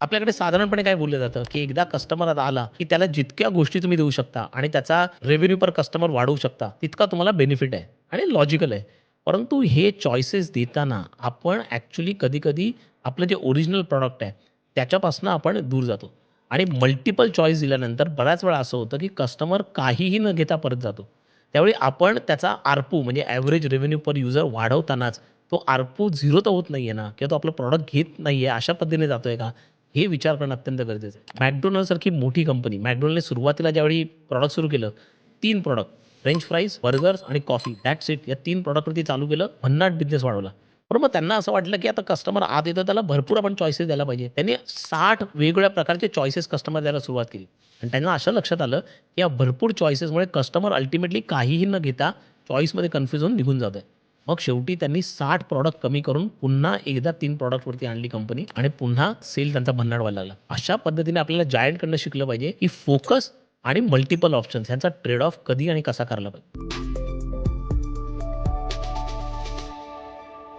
आपल्याकडे साधारणपणे काय बोललं जातं, की एकदा कस्टमर आता आला, की त्याला जितक्या गोष्टी तुम्ही देऊ शकता आणि त्याचा रेव्हेन्यू पर कस्टमर वाढवू शकता, तितका तुम्हाला बेनिफिट आहे आणि लॉजिकल आहे. परंतु हे चॉईसेस देताना आपण ॲक्चुअली कधी-कधी आपलं जे ओरिजिनल प्रॉडक्ट आहे, त्याच्यापासून आपण दूर जातो आणि मल्टिपल चॉईस दिल्यानंतर बऱ्याच वेळा असं होतं, की कस्टमर काहीही न घेता परत जातो. त्यावेळी आपण त्याचा ARPU म्हणजे ॲव्हरेज रेव्हेन्यू पर युजर वाढवतानाच तो ARPU 0 तर होत नाहीये ना किंवा तो आपलं प्रॉडक्ट घेत नाहीये, अशा पद्धतीने जातोय का? हे विचार करणं अत्यंत गरजेचं आहे. McDonald'sसारखी मोठी कंपनी, McDonald'ने सुरुवातीला ज्यावेळी प्रॉडक्ट सुरू केलं, 3 प्रॉडक्ट फ्रेंच फ्राईज, बर्गर्स आणि कॉफी दॅट्स इट. या 3 प्रॉडक्टवरती चालू केलं, भन्नाट बिझनेस वाढवला. पण मग त्यांना असं वाटलं, की आता कस्टमर आत येतो, त्याला भरपूर आपण चॉईसेस द्यायला पाहिजे. त्यांनी 60 वेगवेगळ्या प्रकारचे चॉईसेस कस्टमर द्यायला सुरुवात केली आणि त्यांना असं लक्षात आलं, की या भरपूर चॉईसेसमुळे कस्टमर अल्टिमेटली काहीही न घेता चॉईसमध्ये कन्फ्यूज होऊन निघून जातोय. मग शेवटी त्यांनी 60 प्रॉडक्ट कमी करून पुन्हा एकदा 3 प्रॉडक्टवरती आणली कंपनी आणि पुन्हा सेल त्यांचा भन्नाट व्हायला लागला. अशा पद्धतीने आपल्याला जायंटकडनं शिकलं पाहिजे, की फोकस आणि मल्टिपल ऑप्शन्स यांचा ट्रेड ऑफ कधी आणि कसा करायला पाहिजे.